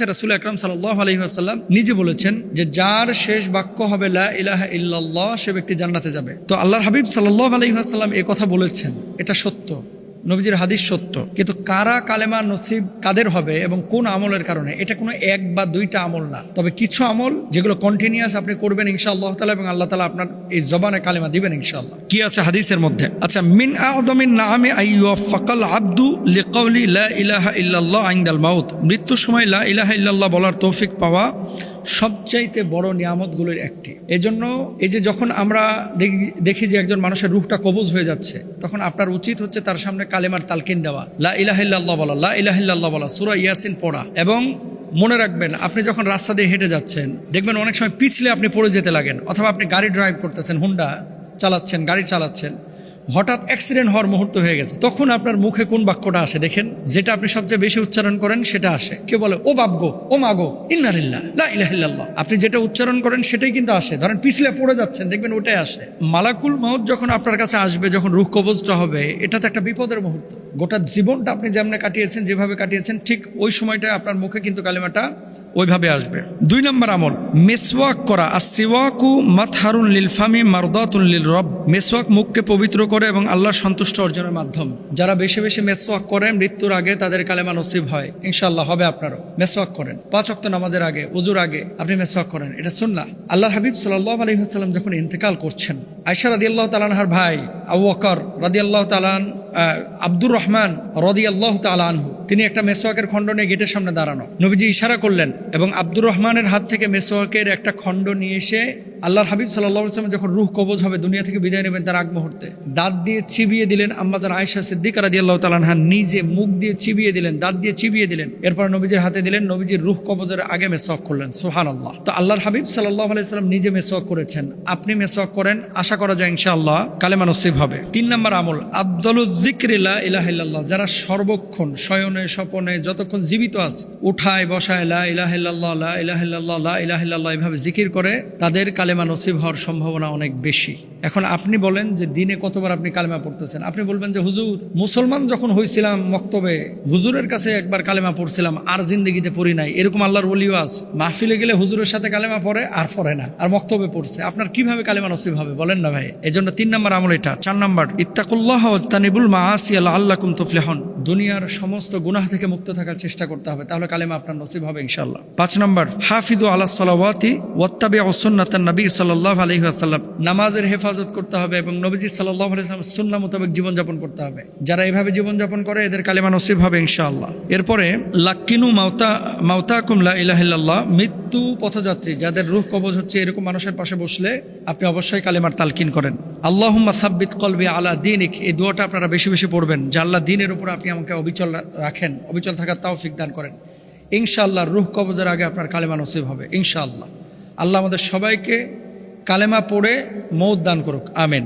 রাসূল আকরাম সাল্লাল্লাহু আলাইহি ওয়াসাল্লাম নিজে বলেছেন যে যার শেষ বাক্য হবে লা ইলাহা ইল্লাল্লাহ সে ব্যক্তি জান্নাতে যাবে। তো আল্লাহর হাবিব সাল্লাল্লাহু আলাইহি ওয়াসাল্লাম এই কথা বলেছেন, এটা সত্য, নবীজির হাদিস সত্য। কিন্তু কারা কালেমা নসিব কাদের হবে এবং কোন আমলের কারণে, এটা কোনো এক বা দুইটা আমল না, তবে কিছু আমল যেগুলো কন্টিনিউয়াস আপনি করবেন ইনশাআল্লাহ তাআলা, এবং আল্লাহ তাআলা আপনার এই জবানে কালেমা দিবেন ইনশাআল্লাহ। কি আছে হাদিসের মধ্যে? আচ্ছা, মিন আযমিন নাআমি আইয়ুফাকাল আবদু লিকাউলি লা ইলাহা ইল্লাল্লাহ ইনদাল মাউত, মৃত্যুর সময় লা ইলাহা ইল্লাল্লাহ বলার তৌফিক পাওয়া সবচাইতে বড় নিয়ামতগুলোর একটি। এজন্য এই যে যখন আমরা দেখি যে একজন মানুষের রূহটা কবজ হয়ে যাচ্ছে, তখন আপনার উচিত হচ্ছে তার সামনে কালেমার তালকিন দেওয়া, লা ইলাহা ইল্লাল্লাহ বলা, লা ইলাহা ইল্লাল্লাহ বলা, সূরা ইয়াসিন পড়া। এবং মনে রাখবেন, আপনি যখন রাস্তা দিয়ে হেঁটে যাচ্ছেন দেখবেন অনেক সময় পিছলে আপনি পড়ে যেতে লাগেন, অথবা আপনি গাড়ি ড্রাইভ করতেছেন, হুন্ডা চালাচ্ছেন, গাড়ি চালাচ্ছেন, হঠাৎ অ্যাক্সিডেন্ট হওয়ার মুহূর্ত হয়ে গেছে, তখন আপনার মুখে কোন বাক্যটা আসে দেখেন, যেটা আপনি সবচেয়ে বেশি উচ্চারণ করেন সেটা আসে। কেউ বলে ও বাপ গো, ও মা গো, ইন্না লিল্লাহ, লা ইলাহা ইল্লাল্লাহ। আপনি যেটা উচ্চারণ করেন সেটাই কিন্তু আসে। ধরেন পিছলে পড়ে যাচ্ছেন, দেখবেন ওটাই আসে। মালাকুল মাউত যখন আপনার কাছে আসবে, যখন রূহ কবজটা হবে, এটা তো একটা বিপদের মুহূর্ত। গোটা জীবনটা আপনি যেমনে কাটিয়েছেন, যেভাবে কাটিয়েছেন, ঠিক ওই সময়টায় আপনার মুখে কিন্তু কালেমাটা ওইভাবে আসবে। 2 নম্বর আমল, মিসওয়াক করা। আসসিওয়াকু মাতহারুন লিল ফামি মারদাতুন লিল রব, মিসওয়াক মুখকে পবিত্র করে এবং আল্লাহর সন্তুষ্ট অর্জনের মাধ্যম। যারা বেশি বেশি মেসওয়াক করেন মৃত্যুর আগে তাদের কালেমা নসিব হয়, ইনশাআল্লাহ হবে আপনারও। মেসওয়াক করেন 5 ওয়াক্ত নামাজের আগে, ওযুর আগে আপনি মেসওয়াক করেন, এটা সুন্নাহ। আল্লাহর হাবিব সাল্লাল্লাহু আলাইহি ওয়াসাল্লাম যখন ইন্তেকাল করছেন, আয়েশা রাদিয়াল্লাহু তাআলা আনহার ভাই আবু বকর রাদিয়াল্লাহু তাআলা আব্দুর রহমান রাদিয়াল্লাহু তাআলা আনহু, তিনি একটা মেসওয়াকের খণ্ড নিয়ে গেটের সামনে দাঁড়ানো। নবীজি ইশারা করলেন এবং আব্দুর রহমানের হাত থেকে মেসওয়াকের একটা খণ্ড নিয়ে এসে আল্লাহর হাবিব সাল্লাল্লাহু আলাইহি ওয়াসাল্লাম যখন রূহ কবজ হবে, দুনিয়া থেকে বিদায় নেবেন, তার আগ মুহূর্তে দাঁত দিয়ে চিবিয়ে দিলেন। আম্মাজান আয়েশা সিদ্দিকা রাদিয়াল্লাহু তাআলা আনহা নিজে মুখ দিয়ে চিবিয়ে দিলেন, দাঁত দিয়ে চিবিয়ে দিলেন, এরপর নবীজির হাতে দিলেন। নবীজির রূহ কবজের আগে মেসওয়াক করলেন, সুবহানাল্লাহ। তো আল্লাহর হাবিব সাল্লাল্লাহু আলাইহি ওয়াসাল্লাম নিজে মেসওয়াক করেছেন, আপনি মেসওয়াক করেন, আশা করা যায় ইনশাআল্লাহ কালেমা নসিব হবে। 3 নম্বর আমল, আফদালুয যিকরি লা ইলাহা ইল্লাল্লাহ, যারা সর্বক্ষণ শয়নে স্বপনে যতক্ষণ জীবিত আছে, উঠায় বসায় লা ইলাহা ইল্লাল্লাহ, লা ইলাহা ইল্লাল্লাহ, লা ইলাহা ইল্লাল্লাহ এভাবে জিকির করে, তাদের কালেমা নসিব হওয়ার সম্ভাবনা অনেক বেশি। এখন আপনি বলেন যে দিনে কতবার আপনি কালেমা পড়তেছেন? আপনি বলবেন যে হুজুর, মুসলমান যখন হয়েছিলাম মক্তবে হুজুরের কাছে একবার কালেমা পড়ছিলাম, আর জিন্দেগিতে পড়ি নাই। এরকম আল্লাহর ওলিও আছে, মাহফিলে গেলে হুজুরের সাথে কালেমা পড়ে আর পড়ে না, আর মক্তবে পড়ছে। আপনার কিভাবে কালেমা নসিব হবে বলেন না ভাই? এজন্য 3 নম্বর আমল এটা। 4 নম্বর, ইত্তাকুল্লাহ ওয়াজতানিবুল মাআসিয়া লাআল্লাকুম তুফলিহুন, দুনিয়ার সমস্ত গুনাহ থেকে মুক্ত থাকার চেষ্টা করতে হবে, তাহলে কালেমা আপনার নসিব হবে ইনশাআল্লাহ। 5 নম্বর, হাফিযু আলাস সালাওয়াতি ওয়াত্তাবিউ সুন্নাতান নবী সাল্লাল্লাহু আলাইহি ওয়াসাল্লাম, নামাজের হেফাজত করতে হবে এবং নবীজি সাল্লাল্লাহু আলাইহি ওয়াসাল্লাম সুন্নাহ মোতাবেক জীবনযাপন করতে হবে। যারা এভাবে জীবনযাপন করে এদের কালেমা নসিব হবে ইনশাআল্লাহ। এরপরে লাক্কিনু মাউতাকুম লা ইলাহা ইল্লাল্লাহ, মৃত্যু পথযাত্রী যাদের রূহ কবজ হচ্ছে, এরকম মানুষের পাশে বসলে আপনি অবশ্যই কালেমার তালকিন করেন। আল্লাহুম্মা সাব্বিত কলবি আলা দীনিক, এই দোয়াটা আপনারা বেশি বেশি পড়বেন, যে আল্লাহ দ্বীনের উপর আপনি আমাকে অবিচল রাখেন, অবিচল থাকার তৌফিক দান করেন। ইনশাআল্লাহ রূহ কবজের আগে আপনার কালেমা নসিব হবে ইনশাআল্লাহ। আল্লাহ আমাদের সবাইকে কালেমা পড়ে মৌত দান করুক, আমিন।